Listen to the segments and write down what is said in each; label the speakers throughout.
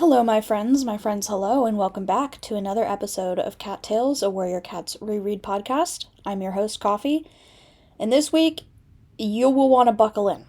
Speaker 1: Hello, my friends. My friends, hello, and welcome back to another episode of Cat Tales, a Warrior Cats reread podcast. I'm your host, Coffee, and this week, you will want to buckle in.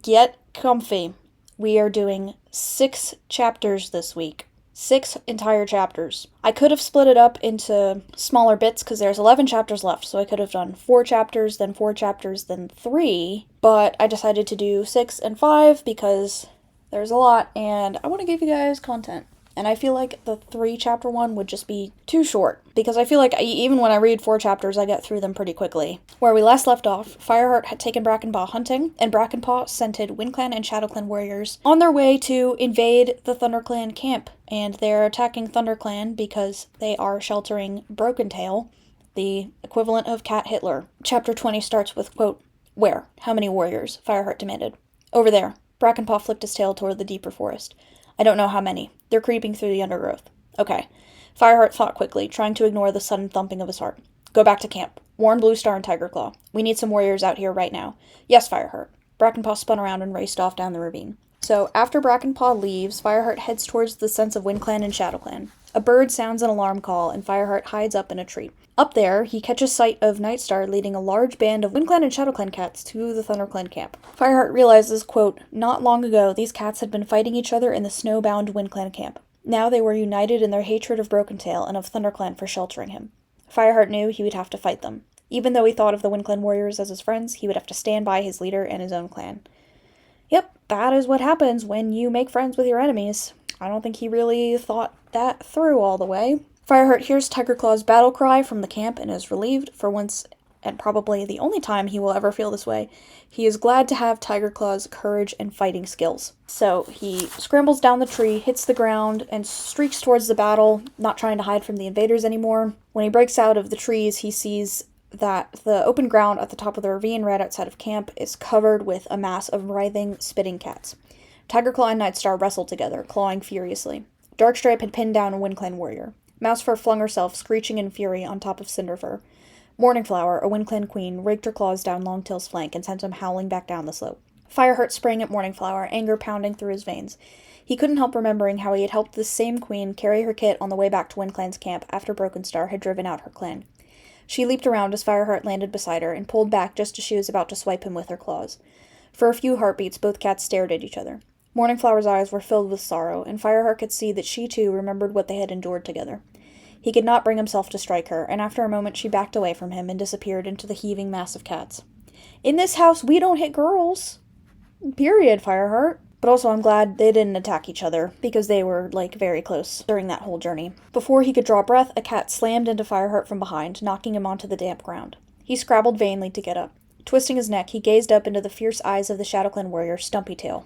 Speaker 1: Get comfy. We are doing 6 chapters this week. 6 entire chapters. I could have split it up into smaller bits because there's 11 chapters left, so I could have done 4 chapters, then 4 chapters, then 3, but I decided to do 6 and 5 because there's a lot, and I want to give you guys content. And I feel like the 3 chapter one would just be too short, because I feel like even when I read 4 chapters, I get through them pretty quickly. Where we last left off, Fireheart had taken Brackenpaw hunting, and Brackenpaw scented WindClan and ShadowClan warriors on their way to invade the ThunderClan camp, and they're attacking ThunderClan because they are sheltering Brokentail, the equivalent of Cat Hitler. Chapter 20 starts with, quote, "Where? How many warriors?" Fireheart demanded. "Over there." Brackenpaw flicked his tail toward the deeper forest. "I don't know how many. They're creeping through the undergrowth." "Okay." Fireheart thought quickly, trying to ignore the sudden thumping of his heart. "Go back to camp. Warn Bluestar and Tigerclaw. We need some warriors out here right now." "Yes, Fireheart." Brackenpaw spun around and raced off down the ravine. So, after Brackenpaw leaves, Fireheart heads towards the scents of WindClan and ShadowClan. A bird sounds an alarm call, and Fireheart hides up in a tree. Up there, he catches sight of Nightstar leading a large band of WindClan and ShadowClan cats to the ThunderClan camp. Fireheart realizes, quote, "Not long ago, these cats had been fighting each other in the snowbound WindClan camp. Now they were united in their hatred of Brokentail and of ThunderClan for sheltering him." Fireheart knew he would have to fight them. Even though he thought of the WindClan warriors as his friends, he would have to stand by his leader and his own clan. Yep, that is what happens when you make friends with your enemies. I don't think he really thought that through all the way. Fireheart hears Tigerclaw's battle cry from the camp and is relieved. For once, and probably the only time he will ever feel this way, he is glad to have Tigerclaw's courage and fighting skills. So he scrambles down the tree, hits the ground, and streaks towards the battle, not trying to hide from the invaders anymore. When he breaks out of the trees, he sees that the open ground at the top of the ravine right outside of camp is covered with a mass of writhing, spitting cats. Tigerclaw and Nightstar wrestled together, clawing furiously. Darkstripe had pinned down a WindClan warrior. Mousefur flung herself, screeching in fury, on top of Cinderfur. Morningflower, a WindClan queen, raked her claws down Longtail's flank and sent him howling back down the slope. Fireheart sprang at Morningflower, anger pounding through his veins. He couldn't help remembering how he had helped this same queen carry her kit on the way back to WindClan's camp after Brokenstar had driven out her clan. She leaped around as Fireheart landed beside her and pulled back just as she was about to swipe him with her claws. For a few heartbeats, both cats stared at each other. Morningflower's eyes were filled with sorrow, and Fireheart could see that she too remembered what they had endured together. He could not bring himself to strike her, and after a moment she backed away from him and disappeared into the heaving mass of cats. "In this house, we don't hit girls." Period, Fireheart. But also I'm glad they didn't attack each other, because they were, very close during that whole journey. Before he could draw breath, a cat slammed into Fireheart from behind, knocking him onto the damp ground. He scrabbled vainly to get up. Twisting his neck, he gazed up into the fierce eyes of the ShadowClan warrior, Stumpytail.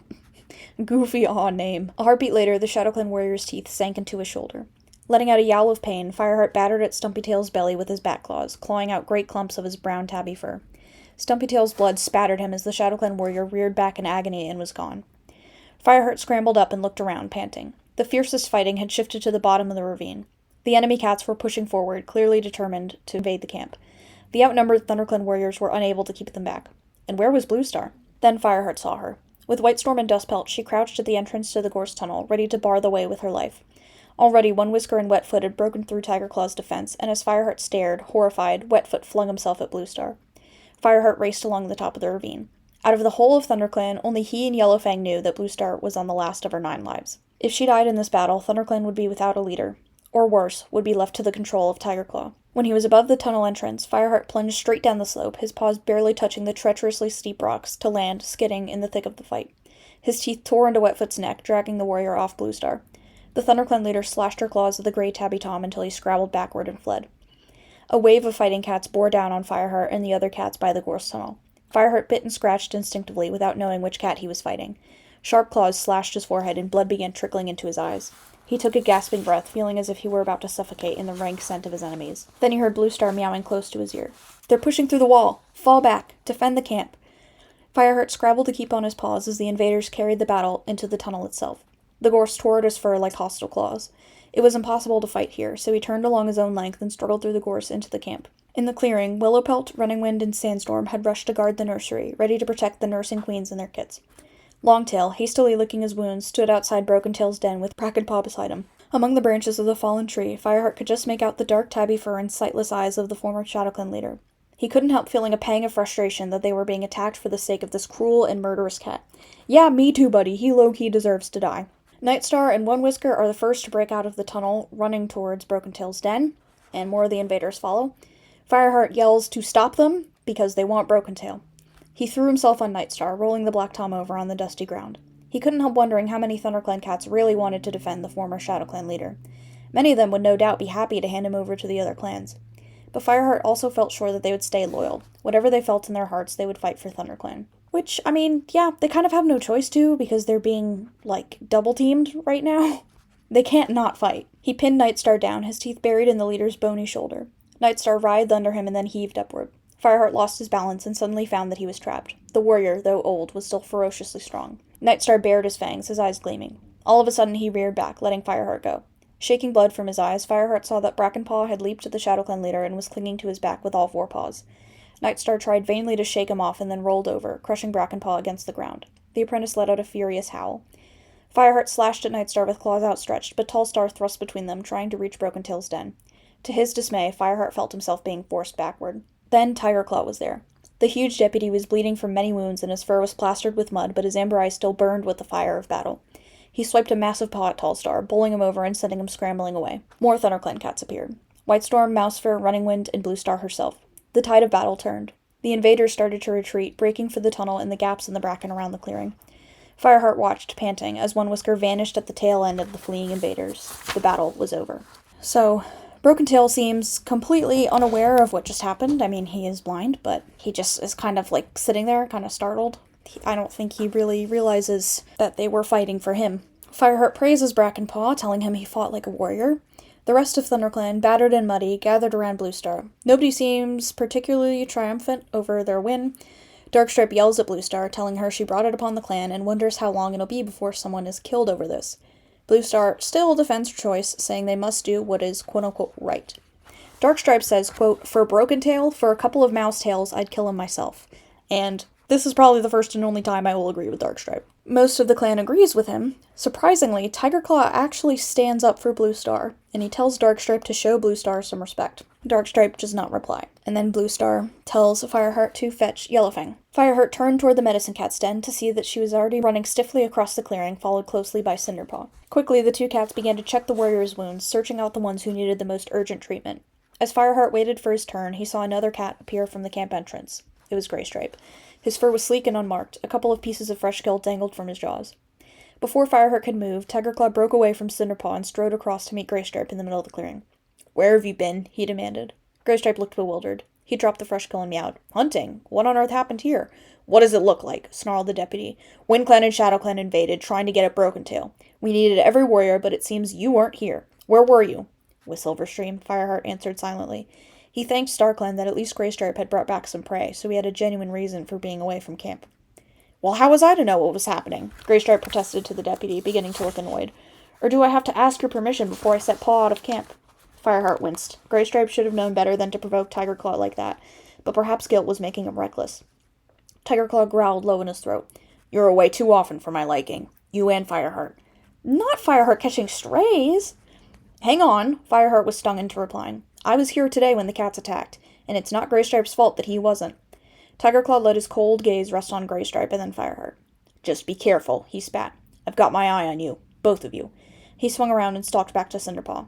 Speaker 1: Goofy aw name. A heartbeat later, the ShadowClan warrior's teeth sank into his shoulder. Letting out a yowl of pain, Fireheart battered at Stumpytail's belly with his back claws, clawing out great clumps of his brown tabby fur. Stumpytail's blood spattered him as the ShadowClan warrior reared back in agony and was gone. Fireheart scrambled up and looked around, panting. The fiercest fighting had shifted to the bottom of the ravine. The enemy cats were pushing forward, clearly determined to invade the camp. The outnumbered ThunderClan warriors were unable to keep them back. And where was Bluestar? Then Fireheart saw her. With Whitestorm and Dustpelt, she crouched at the entrance to the gorse tunnel, ready to bar the way with her life. Already, One Whisker and Wetfoot had broken through Tigerclaw's defense, and as Fireheart stared, horrified, Wetfoot flung himself at Bluestar. Fireheart raced along the top of the ravine. Out of the whole of ThunderClan, only he and Yellowfang knew that Bluestar was on the last of her 9 lives. If she died in this battle, ThunderClan would be without a leader. Or worse, would be left to the control of Tigerclaw. When he was above the tunnel entrance, Fireheart plunged straight down the slope, his paws barely touching the treacherously steep rocks, to land, skidding, in the thick of the fight. His teeth tore into Wetfoot's neck, dragging the warrior off Bluestar. The ThunderClan leader slashed her claws at the gray tabby tom until he scrabbled backward and fled. A wave of fighting cats bore down on Fireheart and the other cats by the gorse tunnel. Fireheart bit and scratched instinctively without knowing which cat he was fighting. Sharp claws slashed his forehead and blood began trickling into his eyes. He took a gasping breath, feeling as if he were about to suffocate in the rank scent of his enemies. Then he heard Bluestar meowing close to his ear. "They're pushing through the wall! Fall back! Defend the camp!" Fireheart scrabbled to keep on his paws as the invaders carried the battle into the tunnel itself. The gorse tore at his fur like hostile claws. It was impossible to fight here, so he turned along his own length and struggled through the gorse into the camp. In the clearing, Willowpelt, Runningwind, and Sandstorm had rushed to guard the nursery, ready to protect the nursing queens and their kits. Longtail, hastily licking his wounds, stood outside Broken Tail's den with Brackenpaw beside him. Among the branches of the fallen tree, Fireheart could just make out the dark tabby fur and sightless eyes of the former ShadowClan leader. He couldn't help feeling a pang of frustration that they were being attacked for the sake of this cruel and murderous cat. Yeah, me too, buddy. He low-key deserves to die. Nightstar and One Whisker are the first to break out of the tunnel, running towards Broken Tail's den, and more of the invaders follow. Fireheart yells to stop them because they want Broken Tail. He threw himself on Nightstar, rolling the Black Tom over on the dusty ground. He couldn't help wondering how many ThunderClan cats really wanted to defend the former ShadowClan leader. Many of them would no doubt be happy to hand him over to the other clans. But Fireheart also felt sure that they would stay loyal. Whatever they felt in their hearts, they would fight for ThunderClan. Which, I mean, yeah, they kind of have no choice to, because they're being, double-teamed right now. They can't not fight. He pinned Nightstar down, his teeth buried in the leader's bony shoulder. Nightstar writhed under him and then heaved upward. Fireheart lost his balance and suddenly found that he was trapped. The warrior, though old, was still ferociously strong. Nightstar bared his fangs, his eyes gleaming. All of a sudden he reared back, letting Fireheart go. Shaking blood from his eyes, Fireheart saw that Brackenpaw had leaped at the ShadowClan leader and was clinging to his back with all 4 paws. Nightstar tried vainly to shake him off and then rolled over, crushing Brackenpaw against the ground. The apprentice let out a furious howl. Fireheart slashed at Nightstar with claws outstretched, but Tallstar thrust between them, trying to reach Broken Tail's den. To his dismay, Fireheart felt himself being forced backward. Then Tigerclaw was there. The huge deputy was bleeding from many wounds and his fur was plastered with mud, but his amber eyes still burned with the fire of battle. He swiped a massive paw at Tallstar, bowling him over and sending him scrambling away. More ThunderClan cats appeared. Whitestorm, Mousefur, Running Wind, and Bluestar herself. The tide of battle turned. The invaders started to retreat, breaking for the tunnel and the gaps in the bracken around the clearing. Fireheart watched, panting, as One Whisker vanished at the tail end of the fleeing invaders. The battle was over. So, Broken Tail seems completely unaware of what just happened. I mean, he is blind, but he just is kind of sitting there, kind of startled. I don't think he really realizes that they were fighting for him. Fireheart praises Brackenpaw, telling him he fought like a warrior. The rest of ThunderClan, battered and muddy, gathered around Bluestar. Nobody seems particularly triumphant over their win. Darkstripe yells at Bluestar, telling her she brought it upon the clan and wonders how long it'll be before someone is killed over this. Bluestar still defends her choice, saying they must do what is quote-unquote right. Darkstripe says, quote, "For Broken Tail, for a couple of mouse tails, I'd kill him myself." And this is probably the first and only time I will agree with Darkstripe. Most of the clan agrees with him. Surprisingly, Tigerclaw actually stands up for Bluestar, and he tells Darkstripe to show Bluestar some respect. Darkstripe does not reply, and then Bluestar tells Fireheart to fetch Yellowfang. Fireheart turned toward the medicine cat's den to see that she was already running stiffly across the clearing, followed closely by Cinderpaw. Quickly, the 2 cats began to check the warrior's wounds, searching out the ones who needed the most urgent treatment. As Fireheart waited for his turn, he saw another cat appear from the camp entrance. It was Graystripe. His fur was sleek and unmarked. A couple of pieces of fresh gill dangled from his jaws. Before Fireheart could move, Tigerclaw broke away from Cinderpaw and strode across to meet Graystripe in the middle of the clearing. "Where have you been?" he demanded. Graystripe looked bewildered. He dropped the fresh gill and meowed. "Hunting? What on earth happened here?" "What does it look like?" snarled the deputy. "WindClan and ShadowClan invaded, trying to get at Broken Tail. We needed every warrior, but it seems you weren't here. Where were you?" "With Silverstream," Fireheart answered silently. He thanked StarClan that at least Graystripe had brought back some prey, so he had a genuine reason for being away from camp. "Well, how was I to know what was happening?" Graystripe protested to the deputy, beginning to look annoyed. "Or do I have to ask your permission before I set paw out of camp?" Fireheart winced. Graystripe should have known better than to provoke Tigerclaw like that, but perhaps guilt was making him reckless. Tigerclaw growled low in his throat. "You're away too often for my liking. You and Fireheart." "Not Fireheart catching strays!" "Hang on," Fireheart was stung into replying. "I was here today when the cats attacked, and it's not Graystripe's fault that he wasn't." Tigerclaw let his cold gaze rest on Graystripe and then Fireheart. "Just be careful," he spat. "I've got my eye on you. Both of you." He swung around and stalked back to Cinderpaw.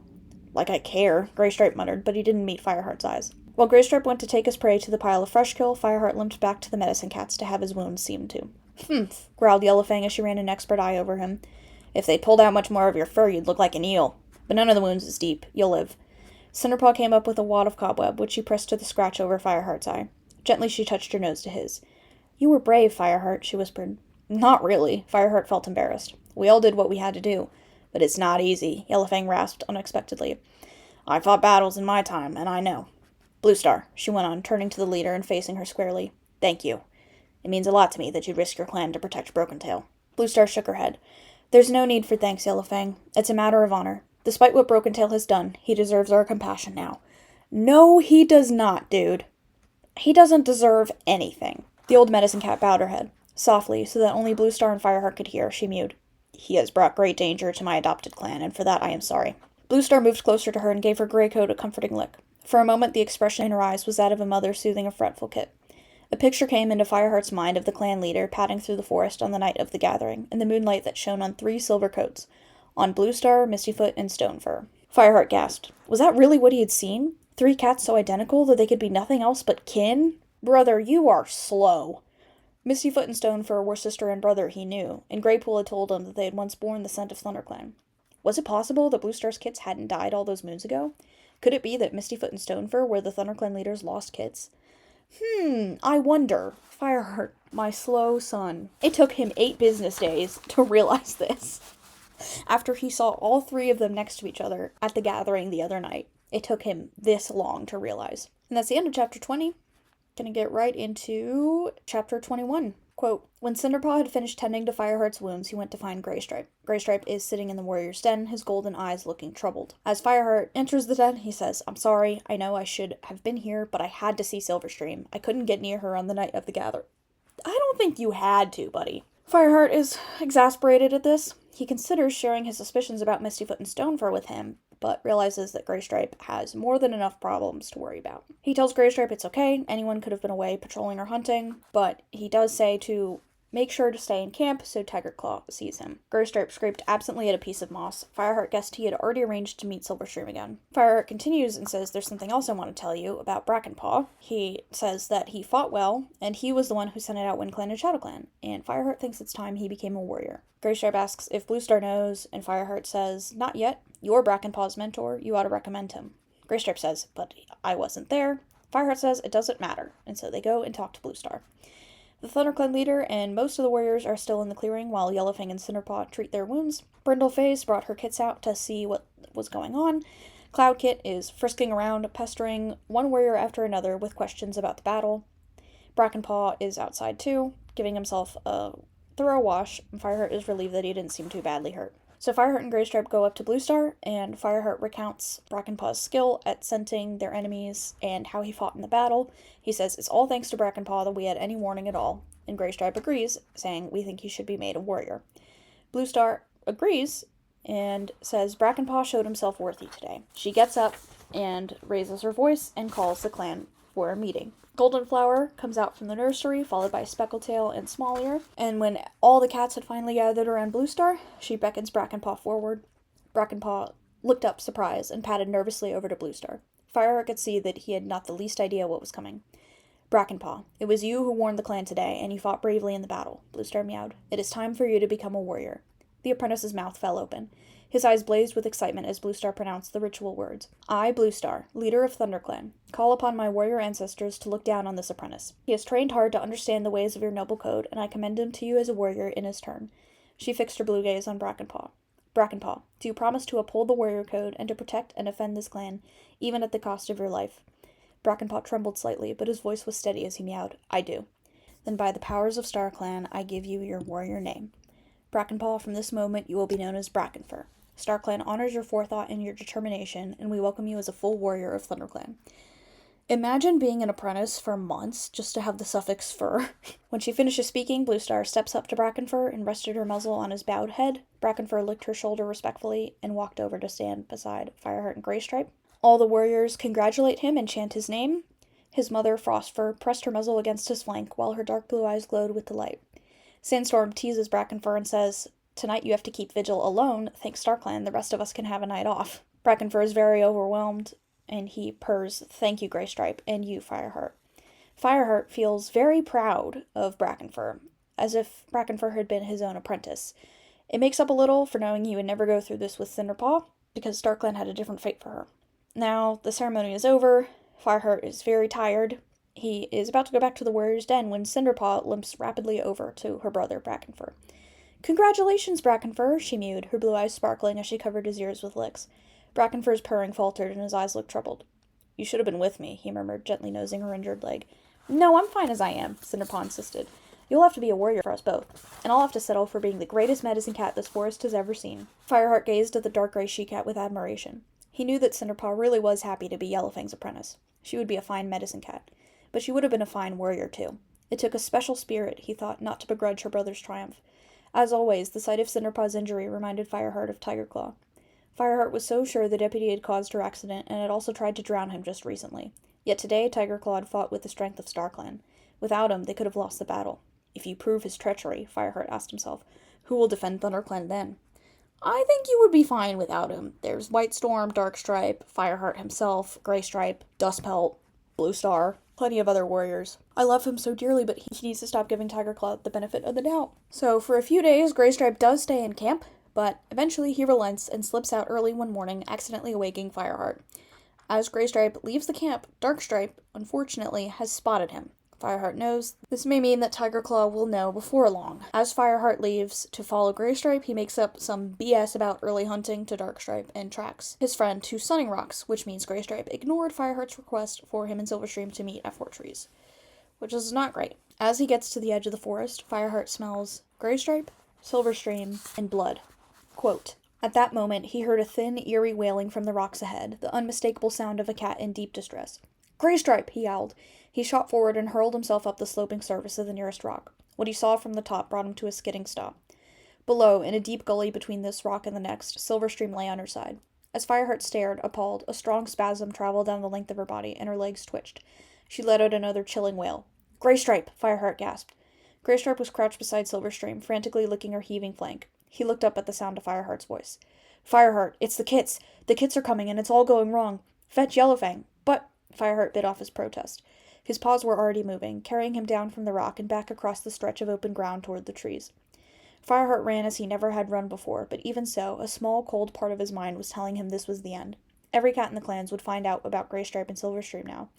Speaker 1: "Like I care," Graystripe muttered, but he didn't meet Fireheart's eyes. While Graystripe went to take his prey to the pile of fresh kill, Fireheart limped back to the medicine cats to have his wounds seamed to. "Humph," growled Yellowfang as she ran an expert eye over him. "If they pulled out much more of your fur, you'd look like an eel. But none of the wounds is deep. You'll live." Cinderpaw came up with a wad of cobweb, which she pressed to the scratch over Fireheart's eye. Gently she touched her nose to his. "You were brave, Fireheart," she whispered. "Not really." Fireheart felt embarrassed. "We all did what we had to do. But it's not easy," Yellowfang rasped unexpectedly. "I fought battles in my time, and I know. Bluestar," she went on, turning to the leader and facing her squarely. "Thank you. It means a lot to me that you'd risk your clan to protect Broken Tail." Bluestar shook her head. "There's no need for thanks, Yellowfang. It's a matter of honor. Despite what Broken Tail has done, he deserves our compassion now." "No, he does not, dude. He doesn't deserve anything." The old medicine cat bowed her head. Softly, so that only Bluestar and Fireheart could hear, she mewed. He has brought great danger to my adopted clan, and for that I am sorry. Bluestar moved closer to her and gave her gray coat a comforting lick. For a moment, the expression in her eyes was that of a mother soothing a fretful kit. A picture came into Fireheart's mind of the clan leader padding through the forest on the night of the gathering, in the moonlight that shone on 3 silver coats, on Bluestar, Mistyfoot, and Stonefur. Fireheart gasped. Was that really what he had seen? 3 cats so identical that they could be nothing else but kin? Brother, you are slow. Mistyfoot and Stonefur were sister and brother, he knew, and Greypool had told him that they had once borne the scent of ThunderClan. Was it possible that Bluestar's kits hadn't died all those moons ago? Could it be that Mistyfoot and Stonefur were the ThunderClan leader's lost kits? I wonder. Fireheart, my slow son. It took him 8 business days to realize this. After he saw all 3 of them next to each other at the gathering the other night, it took him this long to realize. And that's the end of chapter 20. Gonna get right into chapter 21. Quote, when Cinderpaw had finished tending to Fireheart's wounds, he went to find Greystripe. Greystripe is sitting in the warrior's den, his golden eyes looking troubled. As Fireheart enters the den, he says, I'm sorry, I know I should have been here, but I had to see Silverstream. I couldn't get near her on the night of the gather. I don't think you had to, buddy. Fireheart is exasperated at this. He considers sharing his suspicions about Mistyfoot and Stonefur with him, but realizes that Greystripe has more than enough problems to worry about. He tells Greystripe it's okay, anyone could have been away patrolling or hunting, but he does say to make sure to stay in camp so Tigerclaw sees him. Greystripe scraped absently at a piece of moss. Fireheart guessed he had already arranged to meet Silverstream again. Fireheart continues and says there's something else I want to tell you about Brackenpaw. He says that he fought well, and he was the one who sent it out WindClan and ShadowClan, and Fireheart thinks it's time he became a warrior. Greystripe asks if Bluestar knows, and Fireheart says, not yet. You're Brackenpaw's mentor, you ought to recommend him. Greystripe says, but I wasn't there. Fireheart says it doesn't matter, and so they go and talk to Bluestar. The ThunderClan leader and most of the warriors are still in the clearing while Yellowfang and Cinderpaw treat their wounds. Brindleface brought her kits out to see what was going on. Cloudkit is frisking around, pestering one warrior after another with questions about the battle. Brackenpaw is outside too, giving himself a thorough wash, and Fireheart is relieved that he didn't seem too badly hurt. So Fireheart and Greystripe go up to Bluestar, and Fireheart recounts Brackenpaw's skill at scenting their enemies and how he fought in the battle. He says it's all thanks to Brackenpaw that we had any warning at all, and Greystripe agrees, saying we think he should be made a warrior. Bluestar agrees and says Brackenpaw showed himself worthy today. She gets up and raises her voice and calls the clan for a meeting. Goldenflower comes out from the nursery, followed by Speckletail and Smallear, and when all the cats had finally gathered around Bluestar, she beckons Brackenpaw forward. Brackenpaw looked up, surprised, and padded nervously over to Bluestar. Fireheart could see that he had not the least idea what was coming. Brackenpaw, it was you who warned the clan today, and you fought bravely in the battle, Bluestar meowed. It is time for you to become a warrior. The apprentice's mouth fell open. His eyes blazed with excitement as Bluestar pronounced the ritual words. I, Bluestar, leader of ThunderClan, call upon my warrior ancestors to look down on this apprentice. He has trained hard to understand the ways of your noble code, and I commend him to you as a warrior in his turn. She fixed her blue gaze on Brackenpaw. Brackenpaw, do you promise to uphold the warrior code and to protect and defend this clan, even at the cost of your life? Brackenpaw trembled slightly, but his voice was steady as he meowed. I do. Then by the powers of StarClan, I give you your warrior name. Brackenpaw, from this moment you will be known as Brackenfur. StarClan honors your forethought and your determination, and we welcome you as a full warrior of ThunderClan. Imagine being an apprentice for months just to have the suffix fur. When she finishes speaking, Bluestar steps up to Brackenfur and rested her muzzle on his bowed head. Brackenfur licked her shoulder respectfully and walked over to stand beside Fireheart and Greystripe. All the warriors congratulate him and chant his name. His mother, Frostfur, pressed her muzzle against his flank while her dark blue eyes glowed with delight. Sandstorm teases Brackenfur and says, tonight you have to keep vigil alone. Thanks StarClan, the rest of us can have a night off. Brackenfur is very overwhelmed, and he purrs, thank you, Greystripe, and you, Fireheart. Fireheart feels very proud of Brackenfur, as if Brackenfur had been his own apprentice. It makes up a little for knowing he would never go through this with Cinderpaw, because StarClan had a different fate for her. Now, the ceremony is over. Fireheart is very tired. He is about to go back to the warrior's den when Cinderpaw limps rapidly over to her brother, Brackenfur. Congratulations, Brackenfur, she mewed, her blue eyes sparkling as she covered his ears with licks. Brackenfur's purring faltered and his eyes looked troubled. You should have been with me, he murmured, gently nosing her injured leg. No, I'm fine as I am, Cinderpaw insisted. You'll have to be a warrior for us both, and I'll have to settle for being the greatest medicine cat this forest has ever seen. Fireheart gazed at the dark gray she-cat with admiration. He knew that Cinderpaw really was happy to be Yellowfang's apprentice. She would be a fine medicine cat, but she would have been a fine warrior too. It took a special spirit, he thought, not to begrudge her brother's triumph. As always, the sight of Cinderpaw's injury reminded Fireheart of Tigerclaw. Fireheart was so sure the deputy had caused her accident and had also tried to drown him just recently. Yet today, Tigerclaw had fought with the strength of StarClan. Without him, they could have lost the battle. If you prove his treachery, Fireheart asked himself, who will defend ThunderClan then? I think you would be fine without him. There's White Storm, Darkstripe, Fireheart himself, Greystripe, Dustpelt, Bluestar, plenty of other warriors. I love him so dearly, but he needs to stop giving Tigerclaw the benefit of the doubt. So for a few days, Greystripe does stay in camp, but eventually he relents and slips out early one morning, accidentally awaking Fireheart. As Greystripe leaves the camp, Darkstripe, unfortunately, has spotted him. Fireheart knows. This may mean that Tigerclaw will know before long. As Fireheart leaves to follow Greystripe, he makes up some BS about early hunting to Darkstripe and tracks his friend to Sunning Rocks, which means Greystripe ignored Fireheart's request for him and Silverstream to meet at Fort Trees, which is not great. As he gets to the edge of the forest, Fireheart smells Greystripe, Silverstream, and blood. Quote, at that moment, he heard a thin, eerie wailing from the rocks ahead, the unmistakable sound of a cat in deep distress. Greystripe, he yowled. He shot forward and hurled himself up the sloping surface of the nearest rock. What he saw from the top brought him to a skidding stop. Below, in a deep gully between this rock and the next, Silverstream lay on her side. As Fireheart stared, appalled, a strong spasm traveled down the length of her body, and her legs twitched. She let out another chilling wail. Greystripe! Fireheart gasped. Greystripe was crouched beside Silverstream, frantically licking her heaving flank. He looked up at the sound of Fireheart's voice. Fireheart, it's the kits! The kits are coming, and it's all going wrong! Fetch Yellowfang! But... Fireheart bit off his protest. His paws were already moving, carrying him down from the rock and back across the stretch of open ground toward the trees. Fireheart ran as he never had run before, but even so, a small, cold part of his mind was telling him this was the end. Every cat in the clans would find out about Greystripe and Silverstream now.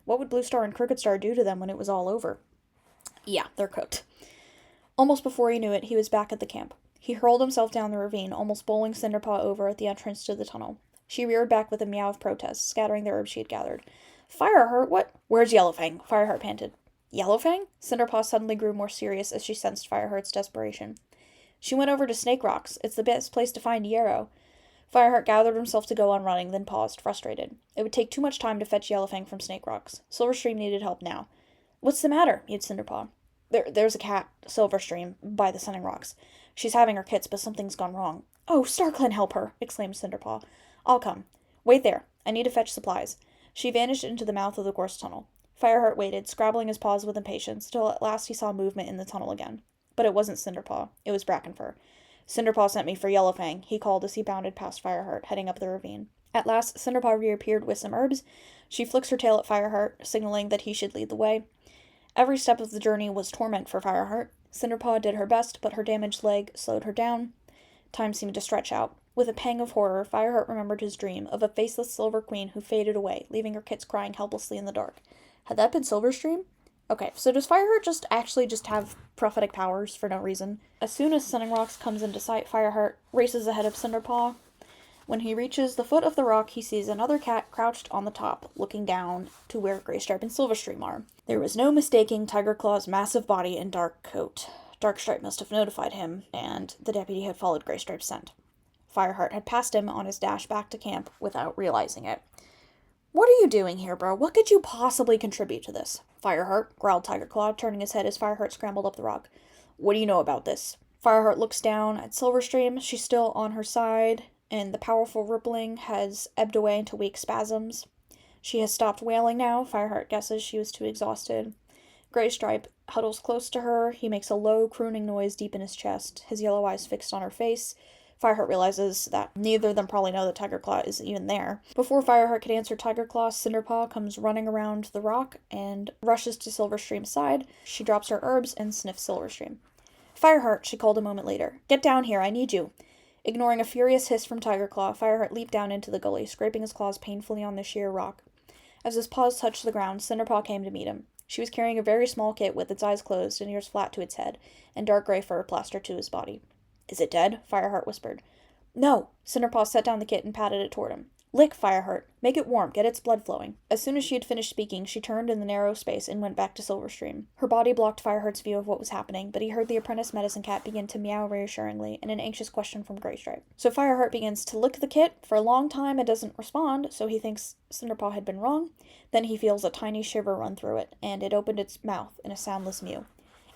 Speaker 1: What would Bluestar and Crooked do to them when it was all over? Yeah, they're cooked. Almost before he knew it, he was back at the camp. He hurled himself down the ravine, almost bowling Cinderpaw over at the entrance to the tunnel. She reared back with a meow of protest, scattering the herbs she had gathered. Fireheart, what? Where's Yellowfang? Fireheart panted. Yellowfang? Cinderpaw suddenly grew more serious as she sensed Fireheart's desperation. She went over to Snake Rocks. It's the best place to find Yarrow. Fireheart gathered himself to go on running, then paused, frustrated. It would take too much time to fetch Yellowfang from Snake Rocks. Silverstream needed help now. What's the matter? Mewed Cinderpaw. There's a cat, Silverstream, by the Sunning Rocks. She's having her kits, but something's gone wrong. Oh, StarClan help her! Exclaimed Cinderpaw. I'll come. Wait there. I need to fetch supplies. She vanished into the mouth of the gorse tunnel. Fireheart waited, scrabbling his paws with impatience, till at last he saw movement in the tunnel again. But it wasn't Cinderpaw. It was Brackenfur. Cinderpaw sent me for Yellowfang, he called as he bounded past Fireheart, heading up the ravine. At last, Cinderpaw reappeared with some herbs. She flicks her tail at Fireheart, signaling that he should lead the way. Every step of the journey was torment for Fireheart. Cinderpaw did her best, but her damaged leg slowed her down. Time seemed to stretch out. With a pang of horror, Fireheart remembered his dream of a faceless silver queen who faded away, leaving her kits crying helplessly in the dark. Had that been Silverstream? Okay, so does Fireheart just have prophetic powers for no reason? As soon as Sunning Rocks comes into sight, Fireheart races ahead of Cinderpaw. When he reaches the foot of the rock, he sees another cat crouched on the top, looking down to where Greystripe and Silverstream are. There was no mistaking Tigerclaw's massive body and dark coat. Darkstripe must have notified him, and the deputy had followed Greystripe's scent. Fireheart had passed him on his dash back to camp without realizing it. What are you doing here, bro? What could you possibly contribute to this? Fireheart, growled Tigerclaw, turning his head as Fireheart scrambled up the rock. What do you know about this? Fireheart looks down at Silverstream. She's still on her side, and the powerful rippling has ebbed away into weak spasms. She has stopped wailing now. Fireheart guesses she was too exhausted. Greystripe huddles close to her. He makes a low, crooning noise deep in his chest, his yellow eyes fixed on her face. Fireheart realizes that neither of them probably know that Tigerclaw is even there. Before Fireheart could answer Tigerclaw, Cinderpaw comes running around the rock and rushes to Silverstream's side. She drops her herbs and sniffs Silverstream. Fireheart, she called a moment later. Get down here, I need you. Ignoring a furious hiss from Tigerclaw, Fireheart leaped down into the gully, scraping his claws painfully on the sheer rock. As his paws touched the ground, Cinderpaw came to meet him. She was carrying a very small kit with its eyes closed and ears flat to its head, and dark gray fur plastered to his body. Is it dead? Fireheart whispered. No! Cinderpaw set down the kit and patted it toward him. Lick, Fireheart. Make it warm. Get its blood flowing. As soon as she had finished speaking, she turned in the narrow space and went back to Silverstream. Her body blocked Fireheart's view of what was happening, but he heard the apprentice medicine cat begin to meow reassuringly and an anxious question from Greystripe. So Fireheart begins to lick the kit. For a long time it doesn't respond, so he thinks Cinderpaw had been wrong. Then he feels a tiny shiver run through it, and it opened its mouth in a soundless mew.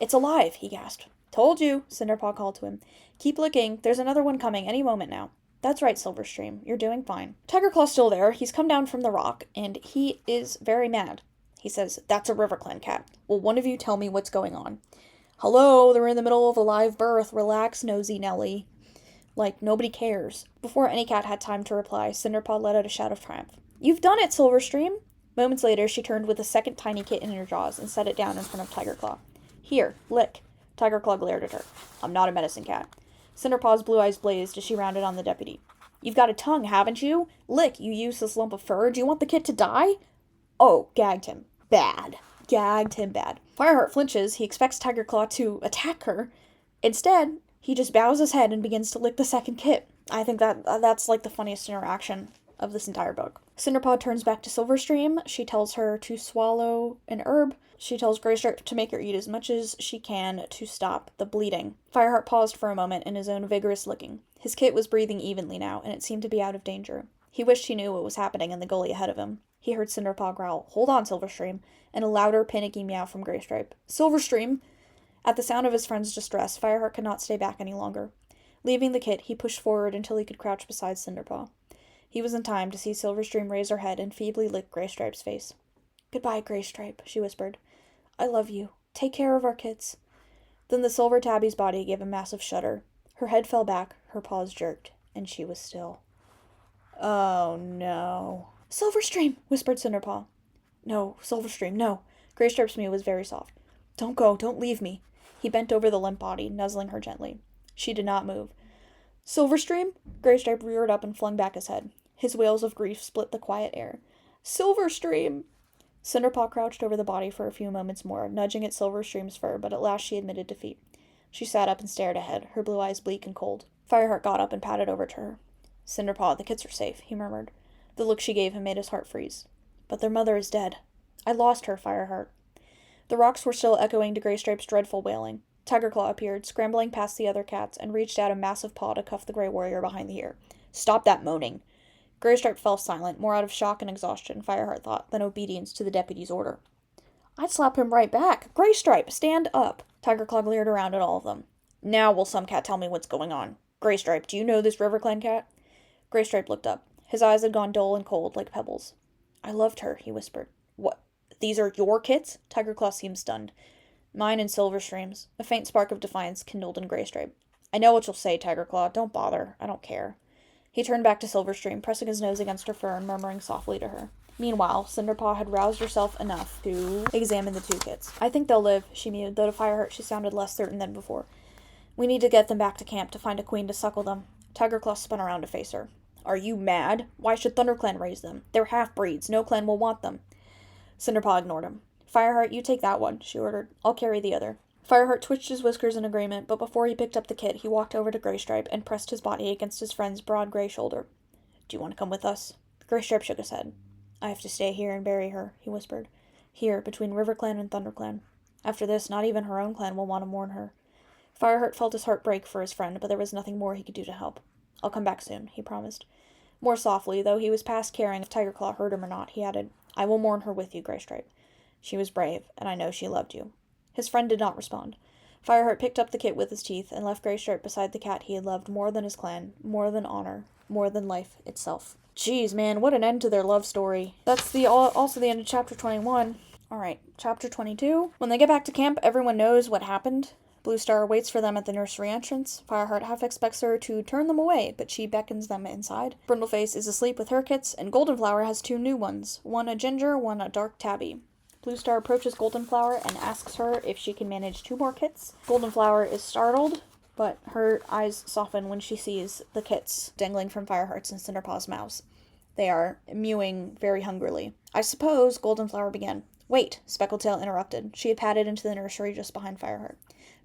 Speaker 1: It's alive, he gasped. Told you, Cinderpaw called to him. Keep licking. There's another one coming any moment now. That's right, Silverstream. You're doing fine. Tigerclaw's still there. He's come down from the rock, and he is very mad. He says, That's a RiverClan cat. Will one of you tell me what's going on? Hello, they're in the middle of a live birth. Relax, nosy Nelly. Like, nobody cares. Before any cat had time to reply, Cinderpaw let out a shout of triumph. You've done it, Silverstream! Moments later, she turned with a second tiny kit in her jaws and set it down in front of Tigerclaw. Here, lick. Tigerclaw glared at her. I'm not a medicine cat. Cinderpaw's blue eyes blazed as she rounded on the deputy. You've got a tongue, haven't you? Lick, you useless lump of fur. Do you want the kit to die? Oh, gagged him. Bad. Gagged him bad. Fireheart flinches. He expects Tigerclaw to attack her. Instead, he just bows his head and begins to lick the second kit. I think that's like the funniest interaction of this entire book. Cinderpaw turns back to Silverstream. She tells her to swallow an herb. She tells Greystripe to make her eat as much as she can to stop the bleeding. Fireheart paused for a moment in his own vigorous licking. His kit was breathing evenly now, and it seemed to be out of danger. He wished he knew what was happening in the gully ahead of him. He heard Cinderpaw growl, Hold on, Silverstream, and a louder, panicky meow from Greystripe. Silverstream! At the sound of his friend's distress, Fireheart could not stay back any longer. Leaving the kit, he pushed forward until he could crouch beside Cinderpaw. He was in time to see Silverstream raise her head and feebly lick Greystripe's face. Goodbye, Greystripe, she whispered. I love you. Take care of our kits. Then the silver tabby's body gave a massive shudder. Her head fell back, her paws jerked, and she was still. Oh, no. Silverstream, whispered Cinderpaw. No, Silverstream, no. Greystripe's mew was very soft. Don't go, don't leave me. He bent over the limp body, nuzzling her gently. She did not move. Silverstream? Greystripe reared up and flung back his head. His wails of grief split the quiet air. Silverstream! Cinderpaw crouched over the body for a few moments more, nudging at Silverstream's fur, but at last she admitted defeat. She sat up and stared ahead, her blue eyes bleak and cold. Fireheart got up and padded over to her. Cinderpaw, the kits are safe, he murmured. The look she gave him made his heart freeze. But their mother is dead. I lost her, Fireheart. The rocks were still echoing to Greystripe's dreadful wailing. Tigerclaw appeared, scrambling past the other cats, and reached out a massive paw to cuff the Grey Warrior behind the ear. Stop that moaning! Greystripe fell silent, more out of shock and exhaustion, Fireheart thought, than obedience to the deputy's order. I'd slap him right back. Greystripe, stand up! Tigerclaw glared around at all of them. Now will some cat tell me what's going on? Greystripe, do you know this RiverClan cat? Greystripe looked up. His eyes had gone dull and cold, like pebbles. I loved her, he whispered. What? These are your kits? Tigerclaw seemed stunned. Mine and Silverstream's. A faint spark of defiance kindled in Greystripe. I know what you'll say, Tigerclaw. Don't bother. I don't care. He turned back to Silverstream, pressing his nose against her fur and murmuring softly to her. Meanwhile, Cinderpaw had roused herself enough to examine the two kits. I think they'll live, she mewed, though to Fireheart she sounded less certain than before. We need to get them back to camp to find a queen to suckle them. Tigerclaw spun around to face her. Are you mad? Why should ThunderClan raise them? They're half-breeds. No clan will want them. Cinderpaw ignored him. Fireheart, you take that one, she ordered. I'll carry the other. Fireheart twitched his whiskers in agreement, but before he picked up the kit, he walked over to Greystripe and pressed his body against his friend's broad gray shoulder. Do you want to come with us? Greystripe shook his head. I have to stay here and bury her, he whispered. Here, between RiverClan and ThunderClan. After this, not even her own clan will want to mourn her. Fireheart felt his heart break for his friend, but there was nothing more he could do to help. I'll come back soon, he promised. More softly, though he was past caring if Tigerclaw heard him or not, he added, I will mourn her with you, Greystripe. She was brave, and I know she loved you. His friend did not respond. Fireheart picked up the kit with his teeth and left Greystripe beside the cat he had loved more than his clan, more than honor, more than life itself. Jeez, man, what an end to their love story. That's also the end of chapter 21. Alright, chapter 22. When they get back to camp, everyone knows what happened. Bluestar waits for them at the nursery entrance. Fireheart half expects her to turn them away, but she beckons them inside. Brindleface is asleep with her kits, and Goldenflower has two new ones. One a ginger, one a dark tabby. Bluestar approaches Goldenflower and asks her if she can manage two more kits. Goldenflower is startled, but her eyes soften when she sees the kits dangling from Fireheart's and Cinderpaw's mouths. They are mewing very hungrily. I suppose, Goldenflower began. Wait, Speckletail interrupted. She had padded into the nursery just behind Fireheart.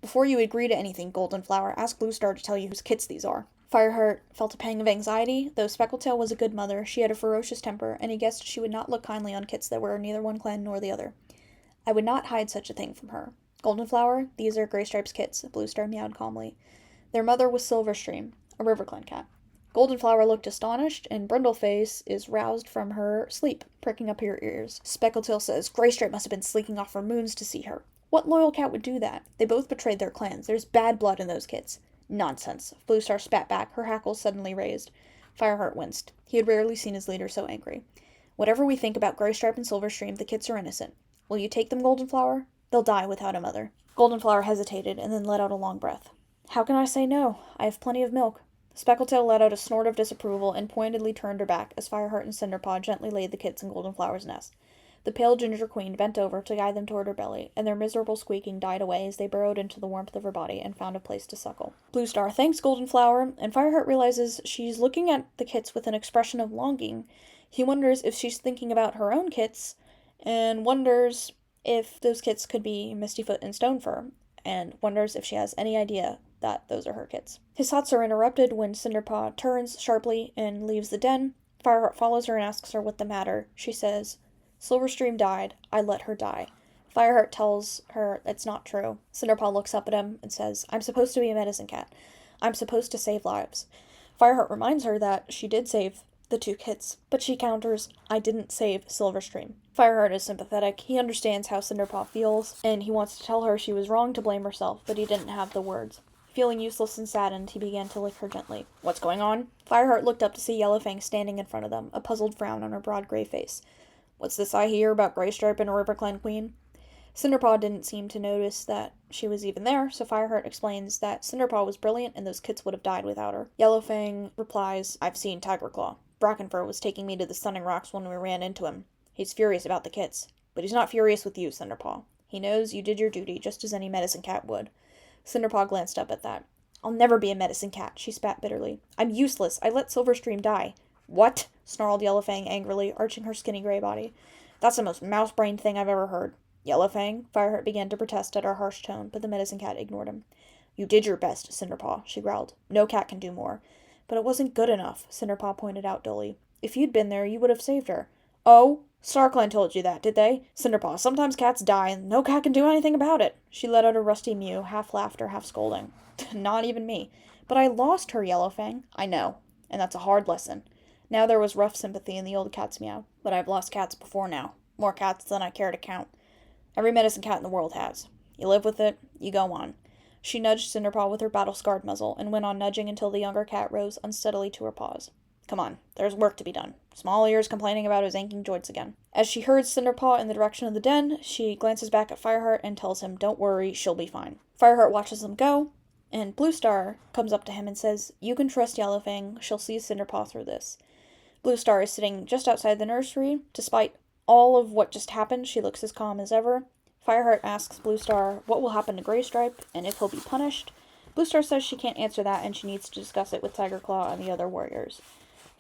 Speaker 1: Before you agree to anything, Goldenflower, ask Bluestar to tell you whose kits these are. Fireheart felt a pang of anxiety. Though Speckletail was a good mother, she had a ferocious temper, and he guessed she would not look kindly on kits that were neither one clan nor the other. I would not hide such a thing from her. Goldenflower, these are Graystripe's kits, Bluestar meowed calmly. Their mother was Silverstream, a river clan cat. Goldenflower looked astonished, and Brindleface is roused from her sleep, pricking up her ears. Speckletail says, Graystripe must have been slinking off for moons to see her. What loyal cat would do that? They both betrayed their clans. There's bad blood in those kits. Nonsense. Bluestar spat back, her hackles suddenly raised. Fireheart winced. He had rarely seen his leader so angry. Whatever we think about Graystripe and Silverstream, the kits are innocent. Will you take them, Goldenflower? They'll die without a mother. Goldenflower hesitated, and then let out a long breath. How can I say no? I have plenty of milk. Speckletail let out a snort of disapproval and pointedly turned her back as Fireheart and Cinderpaw gently laid the kits in Goldenflower's nest. The pale ginger queen bent over to guide them toward her belly, and their miserable squeaking died away as they burrowed into the warmth of her body and found a place to suckle. Bluestar thanks Goldenflower, and Fireheart realizes she's looking at the kits with an expression of longing. He wonders if she's thinking about her own kits, and wonders if those kits could be Mistyfoot and Stonefur, and wonders if she has any idea that those are her kits. His thoughts are interrupted when Cinderpaw turns sharply and leaves the den. Fireheart follows her and asks her what the matter. She says, Silverstream died. I let her die. Fireheart tells her it's not true. Cinderpaw looks up at him and says, I'm supposed to be a medicine cat. I'm supposed to save lives. Fireheart reminds her that she did save the two kits, but she counters, I didn't save Silverstream. Fireheart is sympathetic. He understands how Cinderpaw feels, and he wants to tell her she was wrong to blame herself, but he didn't have the words. Feeling useless and saddened, he began to lick her gently. What's going on? Fireheart looked up to see Yellowfang standing in front of them, a puzzled frown on her broad gray face. What's this I hear about Graystripe and a River Clan queen? Cinderpaw didn't seem to notice that she was even there, so Fireheart explains that Cinderpaw was brilliant and those kits would have died without her. Yellowfang replies, I've seen Tigerclaw. Brackenfur was taking me to the Stunning Rocks when we ran into him. He's furious about the kits. But he's not furious with you, Cinderpaw. He knows you did your duty just as any medicine cat would. Cinderpaw glanced up at that. I'll never be a medicine cat, she spat bitterly. I'm useless. I let Silverstream die. What? Snarled Yellowfang angrily, arching her skinny gray body. That's the most mouse-brained thing I've ever heard. Yellowfang? Fireheart began to protest at her harsh tone, but the medicine cat ignored him. You did your best, Cinderpaw, she growled. No cat can do more. But it wasn't good enough, Cinderpaw pointed out dully. If you'd been there, you would have saved her. Oh? StarClan told you that, did they? Cinderpaw, sometimes cats die, and no cat can do anything about it. She let out a rusty mew, half laughter, half scolding. Not even me. But I lost her, Yellowfang. I know. And that's a hard lesson. Now there was rough sympathy in the old cat's meow. But I've lost cats before now. More cats than I care to count. Every medicine cat in the world has. You live with it, you go on. She nudged Cinderpaw with her battle-scarred muzzle, and went on nudging until the younger cat rose unsteadily to her paws. Come on, there's work to be done. Small Ears complaining about his aching joints again. As she herds Cinderpaw in the direction of the den, she glances back at Fireheart and tells him, don't worry, she'll be fine. Fireheart watches them go, and Bluestar comes up to him and says, you can trust Yellowfang, she'll see Cinderpaw through this. Bluestar is sitting just outside the nursery. Despite all of what just happened, she looks as calm as ever. Fireheart asks Bluestar what will happen to Graystripe, and if he'll be punished. Bluestar says she can't answer that, and she needs to discuss it with Tigerclaw and the other warriors.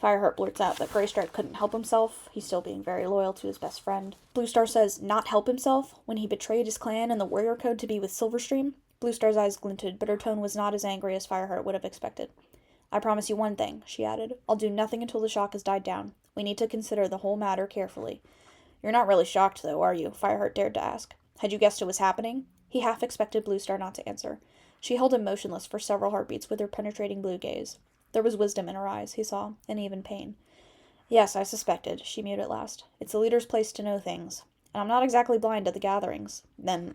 Speaker 1: Fireheart blurts out that Graystripe couldn't help himself, he's still being very loyal to his best friend. Bluestar says not help himself when he betrayed his clan and the warrior code to be with Silverstream. Bluestar's eyes glinted, but her tone was not as angry as Fireheart would have expected. I promise you one thing, she added. I'll do nothing until the shock has died down. We need to consider the whole matter carefully. You're not really shocked, though, are you? Fireheart dared to ask. Had you guessed it was happening? He half expected Bluestar not to answer. She held him motionless for several heartbeats with her penetrating blue gaze. There was wisdom in her eyes, he saw, and even pain. Yes, I suspected, she mewed at last. It's a leader's place to know things. And I'm not exactly blind to the gatherings. Then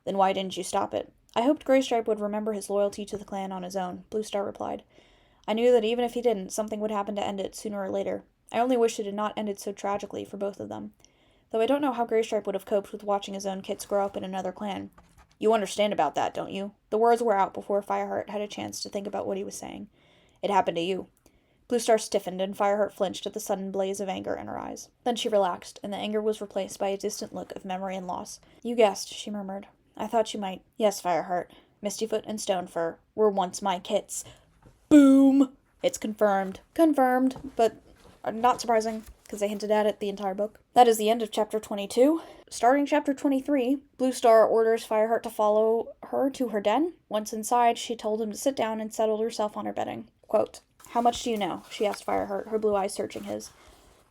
Speaker 1: why didn't you stop it? I hoped Graystripe would remember his loyalty to the clan on his own, Bluestar replied. I knew that even if he didn't, something would happen to end it sooner or later. I only wished it had not ended so tragically for both of them. Though I don't know how Graystripe would have coped with watching his own kits grow up in another clan. You understand about that, don't you? The words were out before Fireheart had a chance to think about what he was saying. It happened to you. Bluestar stiffened, and Fireheart flinched at the sudden blaze of anger in her eyes. Then she relaxed, and the anger was replaced by a distant look of memory and loss. You guessed, she murmured. I thought you might. Yes, Fireheart. Mistyfoot and Stonefur were once my kits. Boom! It's confirmed. Confirmed, but not surprising, because they hinted at it the entire book. That is the end of Chapter 22. Starting Chapter 23, Bluestar orders Fireheart to follow her to her den. Once inside, she told him to sit down and settled herself on her bedding. Quote, "How much do you know?" she asked Fireheart, her blue eyes searching his.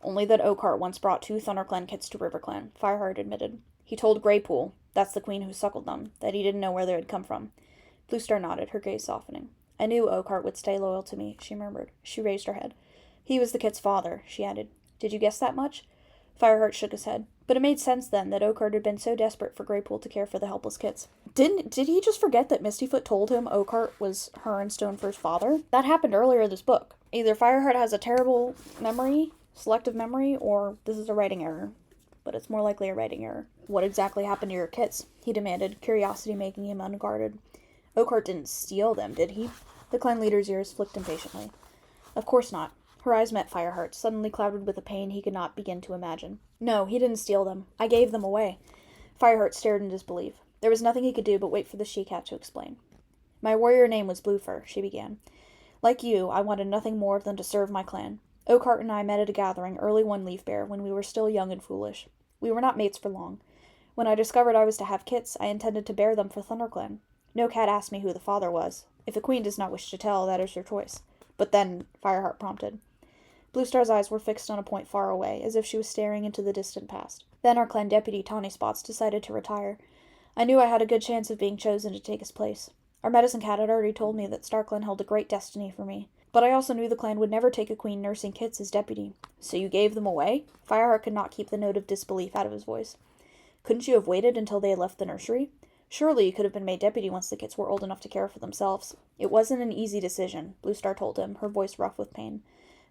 Speaker 1: "Only that Oakheart once brought 2 ThunderClan kits to RiverClan," Fireheart admitted. "He told Greypool, that's the queen who suckled them, that he didn't know where they had come from." Bluestar nodded, her gaze softening. "I knew Oakheart would stay loyal to me," she murmured. She raised her head. "He was the kit's father," she added. "Did you guess that much?" Fireheart shook his head. But it made sense then that Oakheart had been so desperate for Greypool to care for the helpless kits. Did he just forget that Mistyfoot told him Oakheart was her and Stonefur's father? That happened earlier this book. Either Fireheart has a terrible memory, selective memory, or this is a writing error. But it's more likely a writing error. "What exactly happened to your kits?" he demanded, curiosity making him unguarded. "Oakheart didn't steal them, did he?" The clan leader's ears flicked impatiently. "Of course not." Her eyes met Fireheart's, suddenly clouded with a pain he could not begin to imagine. "No, he didn't steal them. I gave them away." Fireheart stared in disbelief. There was nothing he could do but wait for the she-cat to explain. "My warrior name was Bluefur," she began. "Like you, I wanted nothing more than to serve my clan. Oakheart and I met at a gathering early one leaf bear when we were still young and foolish. We were not mates for long. When I discovered I was to have kits, I intended to bear them for ThunderClan. No cat asked me who the father was. If the queen does not wish to tell, that is her choice." "But then," Fireheart prompted. Bluestar's eyes were fixed on a point far away, as if she was staring into the distant past. "Then our clan deputy, Tawny Spots, decided to retire. I knew I had a good chance of being chosen to take his place. Our medicine cat had already told me that StarClan held a great destiny for me. But I also knew the clan would never take a queen nursing kits as deputy." "So you gave them away?" Fireheart could not keep the note of disbelief out of his voice. "Couldn't you have waited until they had left the nursery? Surely you could have been made deputy once the kits were old enough to care for themselves." "It wasn't an easy decision," Bluestar told him, her voice rough with pain.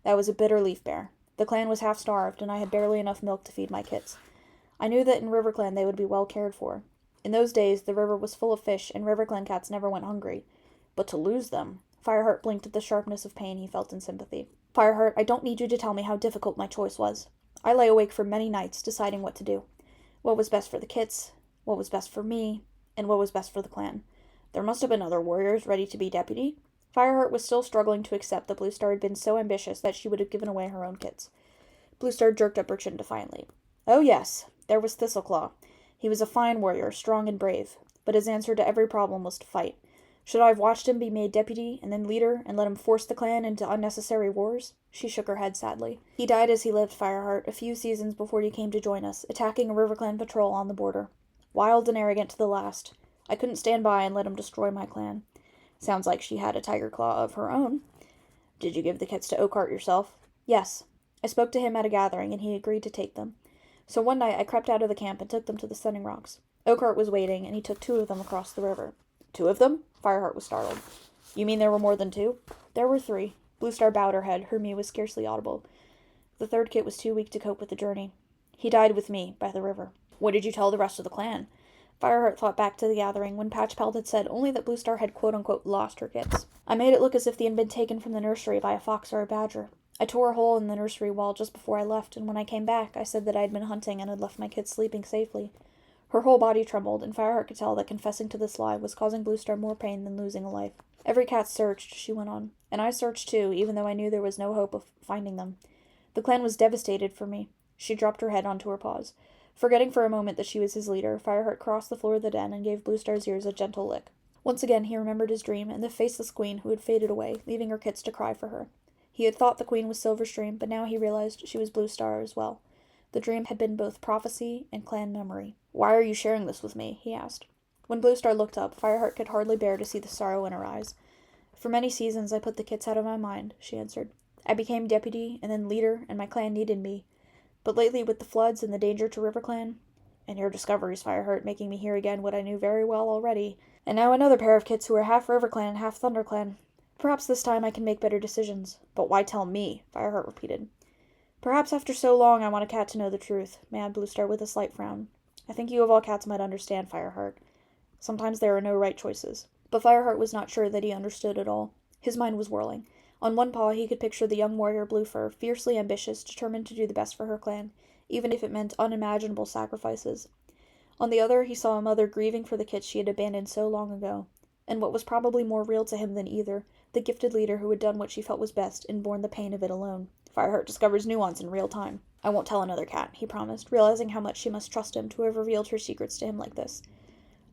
Speaker 1: "That was a bitter leaf bear. The clan was half starved, and I had barely enough milk to feed my kits. I knew that in RiverClan they would be well cared for. In those days, the river was full of fish, and RiverClan cats never went hungry. But to lose them—" Fireheart blinked at the sharpness of pain he felt in sympathy. "Fireheart, I don't need you to tell me how difficult my choice was. I lay awake for many nights deciding what to do. What was best for the kits, what was best for me, and what was best for the clan. There must have been other warriors ready to be deputy." Fireheart was still struggling to accept that Bluestar had been so ambitious that she would have given away her own kits. Bluestar jerked up her chin defiantly. "Oh yes, there was Thistleclaw. He was a fine warrior, strong and brave, but his answer to every problem was to fight. Should I have watched him be made deputy, and then leader, and let him force the clan into unnecessary wars?" She shook her head sadly. "He died as he lived, Fireheart, a few seasons before he came to join us, attacking a RiverClan patrol on the border. Wild and arrogant to the last. I couldn't stand by and let him destroy my clan." Sounds like she had a tiger claw of her own. "Did you give the kits to Oakheart yourself?" "Yes. I spoke to him at a gathering, and he agreed to take them. So one night I crept out of the camp and took them to the Sunning Rocks. Oakheart was waiting, and he took 2 of them across the river." "2 of them?" Fireheart was startled. "You mean there were more than 2? "There were 3. Bluestar bowed her head. Her mew was scarcely audible. "The 3rd kit was too weak to cope with the journey. He died with me, by the river." "What did you tell the rest of the clan?" Fireheart thought back to the gathering when Patchpelt had said only that Bluestar had quote-unquote lost her kits. "I made it look as if they had been taken from the nursery by a fox or a badger. I tore a hole in the nursery wall just before I left, and when I came back, I said that I had been hunting and had left my kits sleeping safely." Her whole body trembled, and Fireheart could tell that confessing to this lie was causing Bluestar more pain than losing a life. "Every cat searched," she went on. "And I searched too, even though I knew there was no hope of finding them. The clan was devastated for me." She dropped her head onto her paws. Forgetting for a moment that she was his leader, Fireheart crossed the floor of the den and gave Bluestar's ears a gentle lick. Once again he remembered his dream and the faceless queen who had faded away, leaving her kits to cry for her. He had thought the queen was Silverstream, but now he realized she was Bluestar as well. The dream had been both prophecy and clan memory. "Why are you sharing this with me?" he asked. When Bluestar looked up, Fireheart could hardly bear to see the sorrow in her eyes. "For many seasons I put the kits out of my mind," she answered. "I became deputy and then leader, and my clan needed me. But lately, with the floods and the danger to RiverClan, and your discoveries, Fireheart, making me hear again what I knew very well already, and now another pair of kits who are half RiverClan and half ThunderClan. Perhaps this time I can make better decisions." "But why tell me?" Fireheart repeated. "Perhaps after so long I want a cat to know the truth," mad Bluestar with a slight frown. "I think you of all cats might understand, Fireheart. Sometimes there are no right choices." But Fireheart was not sure that he understood at all. His mind was whirling. On one paw he could picture the young warrior Bluefur, fiercely ambitious, determined to do the best for her clan, even if it meant unimaginable sacrifices. On the other he saw a mother grieving for the kits she had abandoned so long ago. And what was probably more real to him than either, the gifted leader who had done what she felt was best and borne the pain of it alone. Fireheart discovers nuance in real time. "I won't tell another cat," he promised, realizing how much she must trust him to have revealed her secrets to him like this.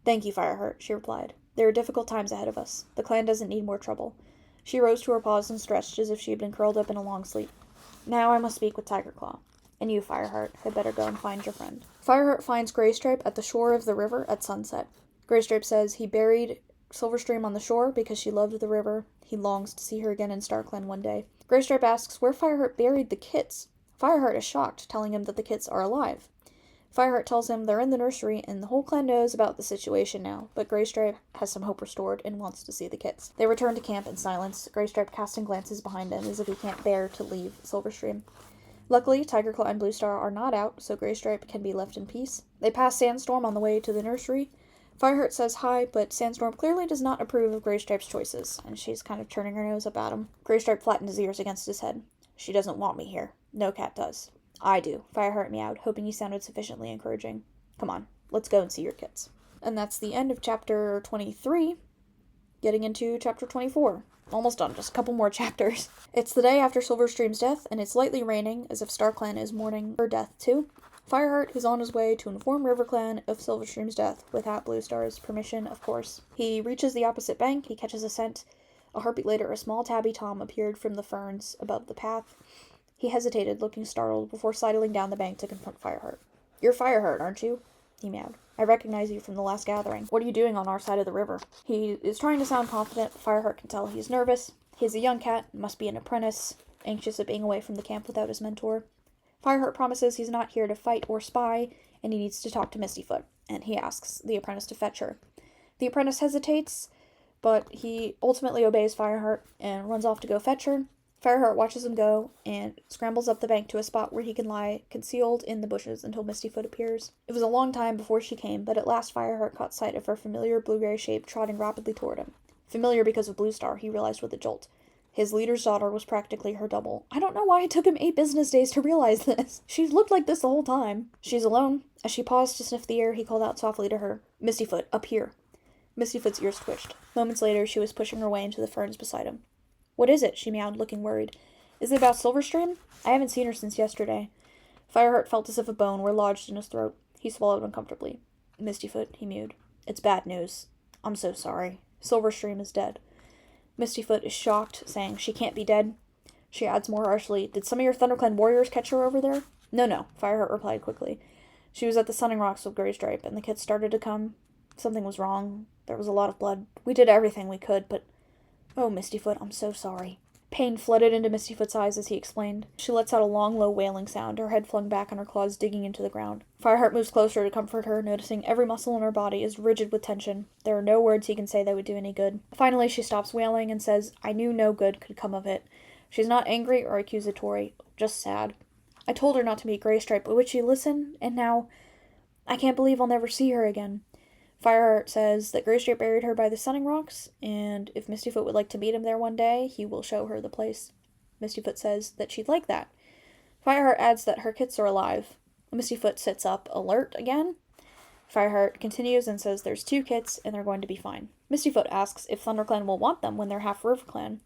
Speaker 1: "Thank you, Fireheart," she replied. "There are difficult times ahead of us. The clan doesn't need more trouble." She rose to her paws and stretched as if she had been curled up in a long sleep. Now I must speak with Tigerclaw. And you, Fireheart, had better go and find your friend. Fireheart finds Graystripe at the shore of the river at sunset. Graystripe says he buried Silverstream on the shore because she loved the river. He longs to see her again in Starkland one day. Graystripe asks where Fireheart buried the kits. Fireheart is shocked, telling him that the kits are alive. Fireheart tells him they're in the nursery and the whole clan knows about the situation now, but Graystripe has some hope restored and wants to see the kits. They return to camp in silence, Graystripe casting glances behind him as if he can't bear to leave Silverstream. Luckily, Tigerclaw and Bluestar are not out, so Graystripe can be left in peace. They pass Sandstorm on the way to the nursery. Fireheart says hi, but Sandstorm clearly does not approve of Graystripe's choices, and she's kind of turning her nose up at him. Graystripe flattened his ears against his head. She doesn't want me here. No cat does. I do, Fireheart meowed, hoping he sounded sufficiently encouraging. Come on, let's go and see your kits. And that's the end of chapter 23, getting into chapter 24. Almost done, just a couple more chapters. It's the day after Silverstream's death, and it's lightly raining, as if StarClan is mourning her death too. Fireheart is on his way to inform RiverClan of Silverstream's death, without Bluestar's permission, of course. He reaches the opposite bank, he catches a scent. A heartbeat later, a small tabby tom appeared from the ferns above the path. He hesitated, looking startled, before sidling down the bank to confront Fireheart. You're Fireheart, aren't you? He meowed. I recognize you from the last gathering. What are you doing on our side of the river? He is trying to sound confident, but Fireheart can tell he's nervous. He's a young cat, must be an apprentice, anxious at being away from the camp without his mentor. Fireheart promises he's not here to fight or spy, and he needs to talk to Mistyfoot, and he asks the apprentice to fetch her. The apprentice hesitates, but he ultimately obeys Fireheart and runs off to go fetch her. Fireheart watches him go and scrambles up the bank to a spot where he can lie concealed in the bushes until Mistyfoot appears. It was a long time before she came, but at last Fireheart caught sight of her familiar blue-gray shape trotting rapidly toward him. Familiar because of Bluestar, he realized with a jolt. His leader's daughter was practically her double. I don't know why it took him 8 business days to realize this. She's looked like this the whole time. She's alone. As she paused to sniff the air, he called out softly to her, Mistyfoot, up here. Mistyfoot's ears twitched. Moments later, she was pushing her way into the ferns beside him. What is it? She meowed, looking worried. Is it about Silverstream? I haven't seen her since yesterday. Fireheart felt as if a bone were lodged in his throat. He swallowed uncomfortably. Mistyfoot, he mewed. It's bad news. I'm so sorry. Silverstream is dead. Mistyfoot is shocked, saying she can't be dead. She adds more harshly, did some of your ThunderClan warriors catch her over there? No, Fireheart replied quickly. She was at the Sunning Rocks with Graystripe, and the kids started to come. Something was wrong. There was a lot of blood. We did everything we could, but... Oh, Mistyfoot, I'm so sorry. Pain flooded into Mistyfoot's eyes as he explained. She lets out a long, low wailing sound, her head flung back and her claws digging into the ground. Fireheart moves closer to comfort her, noticing every muscle in her body is rigid with tension. There are no words he can say that would do any good. Finally, she stops wailing and says, I knew no good could come of it. She's not angry or accusatory, just sad. I told her not to meet Graystripe, but would she listen? And now... I can't believe I'll never see her again. Fireheart says that Graystripe buried her by the Sunning Rocks, and if Mistyfoot would like to meet him there one day, he will show her the place. Mistyfoot says that she'd like that. Fireheart adds that her kits are alive. Mistyfoot sits up, alert again. Fireheart continues and says there's 2 kits, and they're going to be fine. Mistyfoot asks if ThunderClan will want them when they're half RiverClan.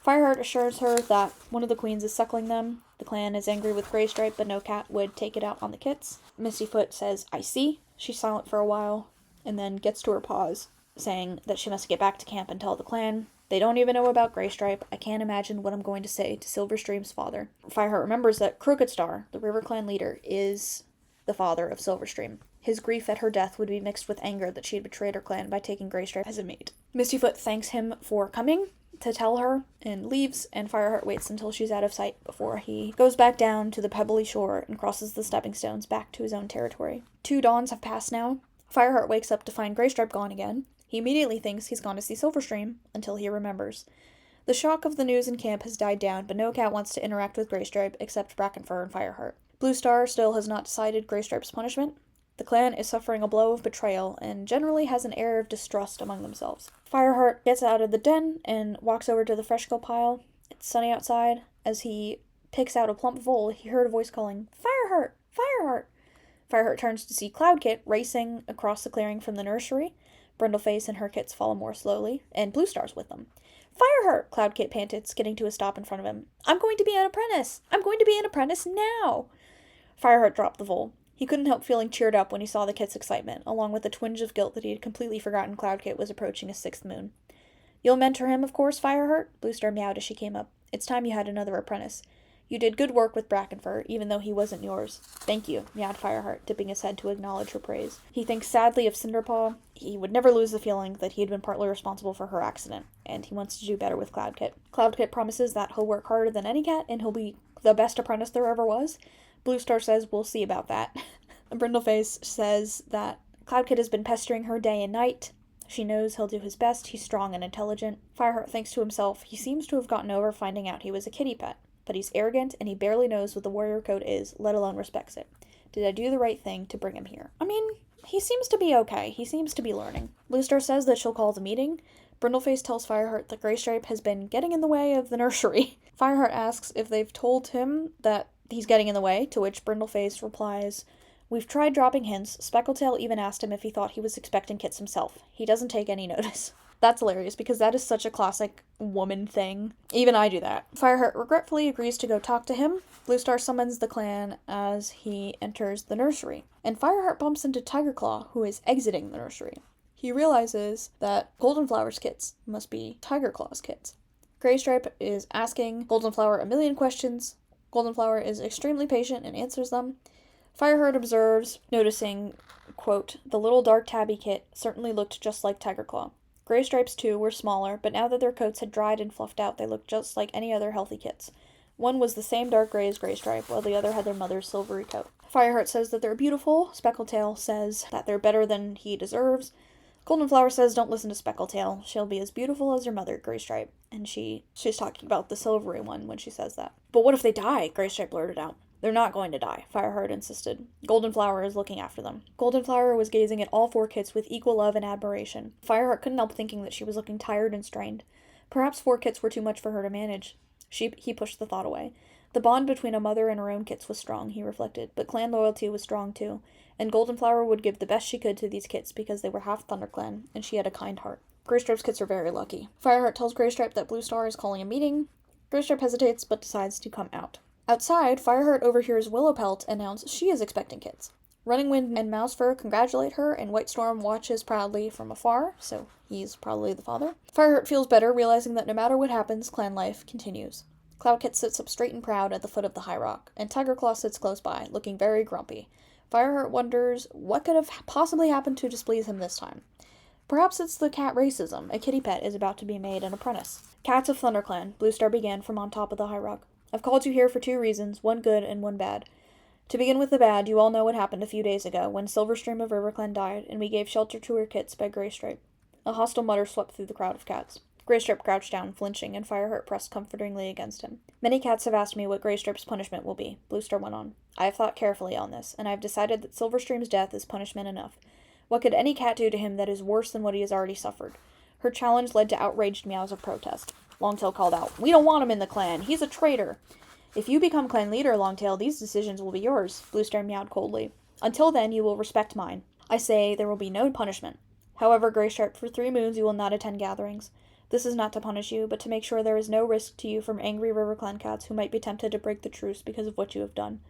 Speaker 1: Fireheart assures her that one of the queens is suckling them. The clan is angry with Graystripe, but no cat would take it out on the kits. Mistyfoot says, I see. She's silent for a while, and then gets to her paws, saying that she must get back to camp and tell the clan. They don't even know about Graystripe. I can't imagine what I'm going to say to Silverstream's father. Fireheart remembers that Crookedstar, the RiverClan leader, is the father of Silverstream. His grief at her death would be mixed with anger that she had betrayed her clan by taking Graystripe as a mate. Mistyfoot thanks him for coming to tell her and leaves, and Fireheart waits until she's out of sight before he goes back down to the pebbly shore and crosses the stepping stones back to his own territory. 2 dawns have passed now. Fireheart wakes up to find Graystripe gone again. He immediately thinks he's gone to see Silverstream, until he remembers. The shock of the news in camp has died down, but no cat wants to interact with Graystripe except Brackenfur and Fireheart. Bluestar still has not decided Graystripe's punishment. The clan is suffering a blow of betrayal, and generally has an air of distrust among themselves. Fireheart gets out of the den and walks over to the Freshkill pile. It's sunny outside. As he picks out a plump vole, he heard a voice calling, Fireheart! Fireheart! Fireheart turns to see Cloudkit racing across the clearing from the nursery. Brindleface and her kits follow more slowly, and Bluestar's with them. Fireheart! Cloudkit panted, skidding to a stop in front of him. I'm going to be an apprentice! I'm going to be an apprentice now! Fireheart dropped the vole. He couldn't help feeling cheered up when he saw the kit's excitement, along with a twinge of guilt that he had completely forgotten Cloudkit was approaching his 6th moon. You'll mentor him, of course, Fireheart? Bluestar meowed as she came up. It's time you had another apprentice. You did good work with Brackenfur, even though he wasn't yours. Thank you, meowed Fireheart, dipping his head to acknowledge her praise. He thinks sadly of Cinderpaw. He would never lose the feeling that he had been partly responsible for her accident, and he wants to do better with Cloudkit. Cloudkit promises that he'll work harder than any cat, and he'll be the best apprentice there ever was. Bluestar says we'll see about that. Brindleface says that Cloudkit has been pestering her day and night. She knows he'll do his best. He's strong and intelligent. Fireheart thinks to himself he seems to have gotten over finding out he was a kitty pet. But he's arrogant, and he barely knows what the warrior code is, let alone respects it. Did I do the right thing to bring him here? I mean, he seems to be okay. He seems to be learning. Bluestar says that she'll call the meeting. Brindleface tells Fireheart that Graystripe has been getting in the way of the nursery. Fireheart asks if they've told him that he's getting in the way, to which Brindleface replies, "We've tried dropping hints. Speckletail even asked him if he thought he was expecting kits himself. He doesn't take any notice." That's hilarious, because that is such a classic woman thing. Even I do that. Fireheart regretfully agrees to go talk to him. Bluestar summons the clan as he enters the nursery. And Fireheart bumps into Tigerclaw, who is exiting the nursery. He realizes that Goldenflower's kits must be Tigerclaw's kits. Graystripe is asking Goldenflower a million questions. Goldenflower is extremely patient and answers them. Fireheart observes, noticing, quote, "The little dark tabby kit certainly looked just like Tigerclaw. Graystripe's too were smaller, but now that their coats had dried and fluffed out, they looked just like any other healthy kits. One was the same dark gray as Graystripe, while the other had their mother's silvery coat." Fireheart says that they're beautiful. Speckletail says that they're better than he deserves. Goldenflower says don't listen to Speckletail. She'll be as beautiful as her mother, Graystripe. And she's talking about the silvery one when she says that. "But what if they die?" Graystripe blurted out. "They're not going to die," Fireheart insisted. "Goldenflower is looking after them." Goldenflower was gazing at all four kits with equal love and admiration. Fireheart couldn't help thinking that she was looking tired and strained. Perhaps 4 kits were too much for her to manage. He pushed the thought away. The bond between a mother and her own kits was strong, he reflected, but clan loyalty was strong too, and Goldenflower would give the best she could to these kits because they were half ThunderClan, and she had a kind heart. Graystripe's kits are very lucky. Fireheart tells Graystripe that Bluestar is calling a meeting. Graystripe hesitates, but decides to come out. Outside, Fireheart overhears Willowpelt announce she is expecting kits. Running Wind and Mousefur congratulate her, and Whitestorm watches proudly from afar, so he's probably the father. Fireheart feels better, realizing that no matter what happens, clan life continues. Cloudkit sits up straight and proud at the foot of the high rock, and Tigerclaw sits close by, looking very grumpy. Fireheart wonders what could have possibly happened to displease him this time. Perhaps it's the cat racism. A kitty pet is about to be made an apprentice. "Cats of ThunderClan," Bluestar began from on top of the high rock. "I've called you here for 2 reasons, one good and one bad. To begin with the bad, you all know what happened a few days ago, when Silverstream of RiverClan died, and we gave shelter to her kits by Graystripe." A hostile mutter swept through the crowd of cats. Graystripe crouched down, flinching, and Fireheart pressed comfortingly against him. "Many cats have asked me what Graystripe's punishment will be," Bluestar went on. "I have thought carefully on this, and I have decided that Silverstream's death is punishment enough. What could any cat do to him that is worse than what he has already suffered?" Her challenge led to outraged meows of protest. Longtail called out, "We don't want him in the clan! He's a traitor!" "If you become clan leader, Longtail, these decisions will be yours," Bluestar meowed coldly. "Until then, you will respect mine. I say there will be no punishment. However, Graystripe, for 3 moons you will not attend gatherings. This is not to punish you, but to make sure there is no risk to you from angry RiverClan cats who might be tempted to break the truce because of what you have done."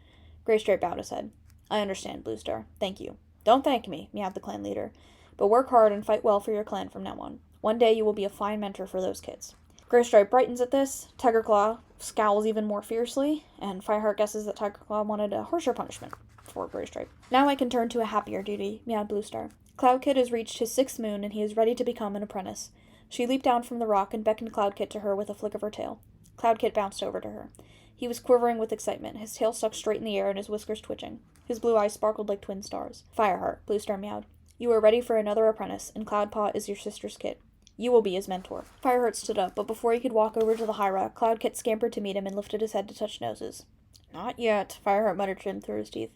Speaker 1: Graystripe bowed his head. "I understand, Bluestar. Thank you." "Don't thank me," meowed the clan leader. "But work hard and fight well for your clan from now on. One day you will be a fine mentor for those kids." Graystripe brightens at this. Tigerclaw scowls even more fiercely, and Fireheart guesses that Tigerclaw wanted a harsher punishment for Graystripe. "Now I can turn to a happier duty," meowed Bluestar. "Cloudkit has reached his 6th moon, and he is ready to become an apprentice." She leaped down from the rock and beckoned Cloudkit to her with a flick of her tail. Cloudkit bounced over to her. He was quivering with excitement, his tail stuck straight in the air and his whiskers twitching. His blue eyes sparkled like twin stars. "Fireheart," Bluestar meowed. "You are ready for another apprentice, and Cloudpaw is your sister's kit. You will be his mentor." Fireheart stood up, but before he could walk over to the high rock, Cloudkit scampered to meet him and lifted his head to touch noses. "Not yet," Fireheart muttered to him through his teeth.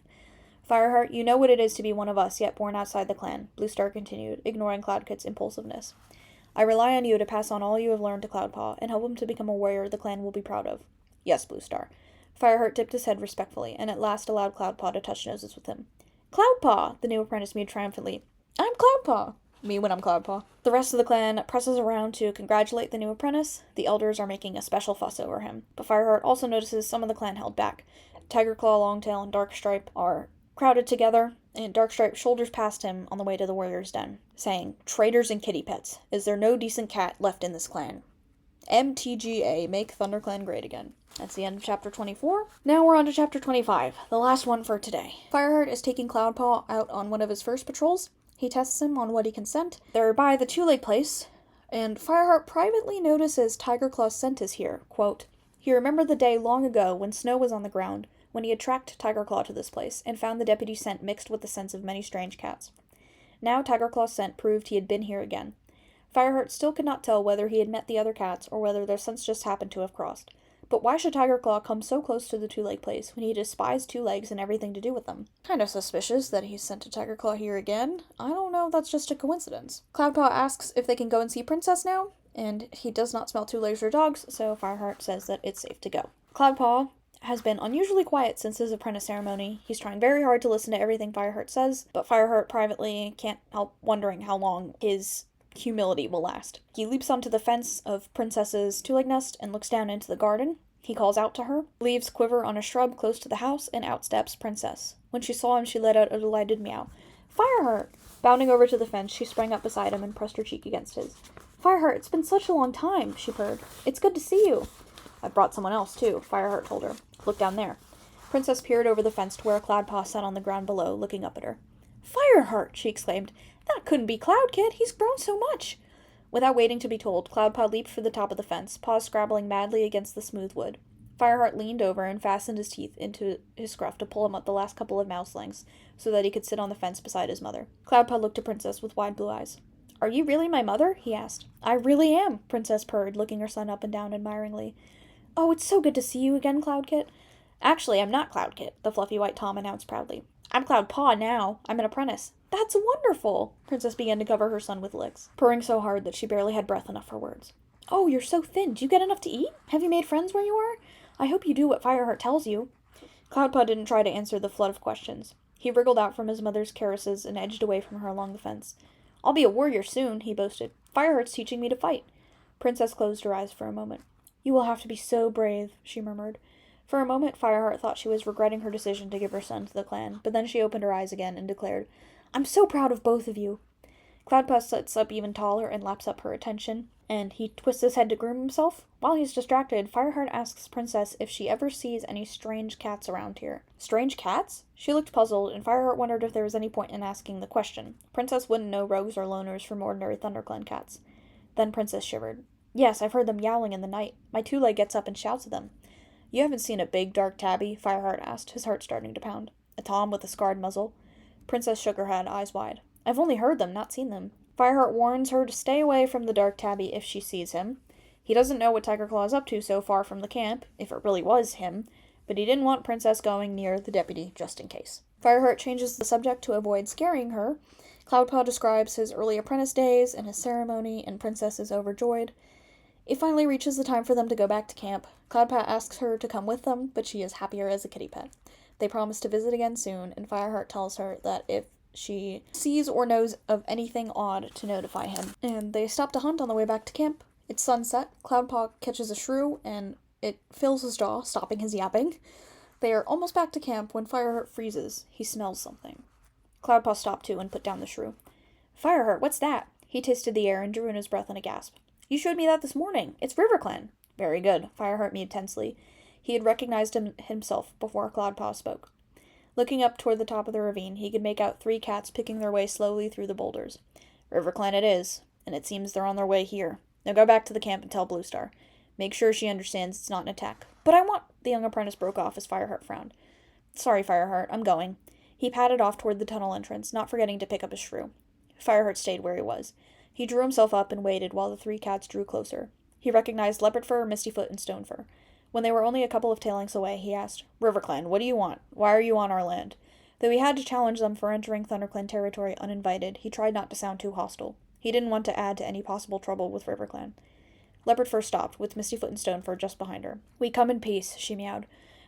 Speaker 1: "Fireheart, you know what it is to be one of us, yet born outside the clan," Bluestar continued, ignoring Cloudkit's impulsiveness. "I rely on you to pass on all you have learned to Cloudpaw, and help him to become a warrior the clan will be proud of." "Yes, Bluestar." Fireheart dipped his head respectfully, and at last allowed Cloudpaw to touch noses with him. "Cloudpaw!" the new apprentice mewed triumphantly. "I'm Cloudpaw!" Me when I'm Cloudpaw. The rest of the clan presses around to congratulate the new apprentice. The elders are making a special fuss over him, but Fireheart also notices some of the clan held back. Tigerclaw, Longtail, and Darkstripe are crowded together, and Darkstripe shoulders past him on the way to the warrior's den, saying, "Traitors and kitty pets. Is there no decent cat left in this clan? MTGA, make ThunderClan great again." That's the end of chapter 24. Now we're on to chapter 25, the last one for today. Fireheart is taking Cloudpaw out on one of his first patrols. He tests him on what he can scent. They're by the two-leg place, and Fireheart privately notices Tigerclaw's scent is here. Quote, "He remembered the day long ago when snow was on the ground, when he had tracked Tigerclaw to this place, and found the deputy's scent mixed with the scents of many strange cats. Now Tigerclaw's scent proved he had been here again. Fireheart still could not tell whether he had met the other cats, or whether their scents just happened to have crossed. But why should Tigerclaw come so close to the two-leg place, when he despised two legs and everything to do with them? Kind of suspicious that he sent a Tigerclaw here again. I don't know if that's just a coincidence." Cloudpaw asks if they can go and see Princess now, and he does not smell two legs or dogs, so Fireheart says that it's safe to go. Cloudpaw has been unusually quiet since his apprentice ceremony. He's trying very hard to listen to everything Fireheart says, but Fireheart privately can't help wondering how long his humility will last. He leaps onto the fence of Princess's two-leg nest and looks down into the garden. He calls out to her. Leaves quiver on a shrub close to the house, and out steps Princess. When she saw him, she let out a delighted meow. "Fireheart!" Bounding over to the fence, she sprang up beside him and pressed her cheek against his. "Fireheart, it's been such a long time," she purred. "It's good to see you." "I've brought someone else, too," Fireheart told her. "Look down there." Princess peered over the fence to where Cloudpaw sat on the ground below, looking up at her. "Fireheart!" she exclaimed. "That couldn't be Cloudkit! He's grown so much!" Without waiting to be told, Cloudpaw leaped for the top of the fence, paws scrabbling madly against the smooth wood. Fireheart leaned over and fastened his teeth into his scruff to pull him up the last couple of mouse lengths, so that he could sit on the fence beside his mother. Cloudpaw looked at Princess with wide blue eyes. "Are you really my mother?" he asked. "I really am," Princess purred, looking her son up and down admiringly. "Oh, it's so good to see you again, Cloudkit." "Actually, I'm not Cloudkit," the fluffy white Tom announced proudly. "I'm Cloudpaw now. I'm an apprentice." "That's wonderful!" Princess began to cover her son with licks, purring so hard that she barely had breath enough for words. "Oh, you're so thin. Do you get enough to eat? Have you made friends where you are? I hope you do what Fireheart tells you." Cloudpaw didn't try to answer the flood of questions. He wriggled out from his mother's caresses and edged away from her along the fence. "I'll be a warrior soon," he boasted. "Fireheart's teaching me to fight." Princess closed her eyes for a moment. "You will have to be so brave," she murmured. For a moment, Fireheart thought she was regretting her decision to give her son to the clan, but then she opened her eyes again and declared, "I'm so proud of both of you." Cloudpaw sits up even taller and laps up her attention, and he twists his head to groom himself. While he's distracted, Fireheart asks Princess if she ever sees any strange cats around here. Strange cats? She looked puzzled, and Fireheart wondered if there was any point in asking the question. Princess wouldn't know rogues or loners from ordinary ThunderClan cats. Then Princess shivered. "Yes, I've heard them yowling in the night. My two-leg gets up and shouts at them." "You haven't seen a big, dark tabby?" Fireheart asked, his heart starting to pound. "A tom with a scarred muzzle?" Princess shook her head, eyes wide. "I've only heard them, not seen them." Fireheart warns her to stay away from the dark tabby if she sees him. He doesn't know what Tigerclaw is up to so far from the camp, if it really was him, but he didn't want Princess going near the deputy, just in case. Fireheart changes the subject to avoid scaring her. Cloudpaw describes his early apprentice days and his ceremony, and Princess is overjoyed. It finally reaches the time for them to go back to camp. Cloudpaw asks her to come with them, but she is happier as a kitty pet. They promise to visit again soon, and Fireheart tells her that if she sees or knows of anything odd to notify him. And they stop to hunt on the way back to camp. It's sunset. Cloudpaw catches a shrew, and it fills his jaw, stopping his yapping. They are almost back to camp when Fireheart freezes. He smells something. Cloudpaw stopped too and put down the shrew. "Fireheart, what's that?" He tasted the air and drew in his breath in a gasp. "You showed me that this morning. It's RiverClan." "Very good," Fireheart mewed tensely. He had recognized himself before Cloudpaw spoke. Looking up toward the top of the ravine, he could make out 3 cats picking their way slowly through the boulders. "RiverClan it is, and it seems they're on their way here. Now go back to the camp and tell Bluestar. Make sure she understands it's not an attack." "But I want—" The young apprentice broke off as Fireheart frowned. "Sorry, Fireheart, I'm going." He padded off toward the tunnel entrance, not forgetting to pick up his shrew. Fireheart stayed where he was. He drew himself up and waited while the 3 cats drew closer. He recognized Leopardfur, Mistyfoot, and Stonefur. When they were only a couple of tailings away, he asked, "RiverClan, what do you want? Why are you on our land?" Though he had to challenge them for entering ThunderClan territory uninvited, he tried not to sound too hostile. He didn't want to add to any possible trouble with RiverClan. Leopardfur stopped, with Mistyfoot and Stonefur just behind her. "We come in peace," she meowed.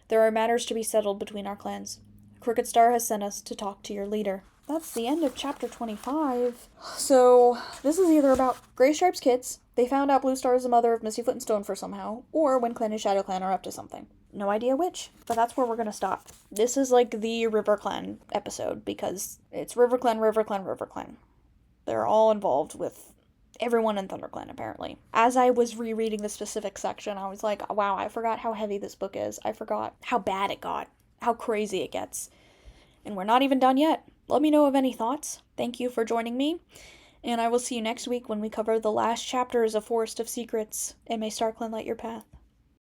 Speaker 1: "There are matters to be settled between our clans. Crooked Star has sent us to talk to your leader." That's the end of chapter 25. So, this is either about Graystripe's kids, They found out Bluestar is the mother of Misty Foot and Stoneforth somehow, or when Clan and Shadow Clan are up to something. No idea which, but that's where we're gonna stop. This is like the River Clan episode, because it's River Clan, River Clan, River Clan. They're all involved with everyone in ThunderClan, apparently. As I was rereading the specific section, I was like, wow, I forgot how heavy this book is. I forgot how bad it got, how crazy it gets. And we're not even done yet. Let me know of any thoughts. Thank you for joining me. And I will see you next week when we cover the last chapters of Forest of Secrets and May StarClan Light Your Path.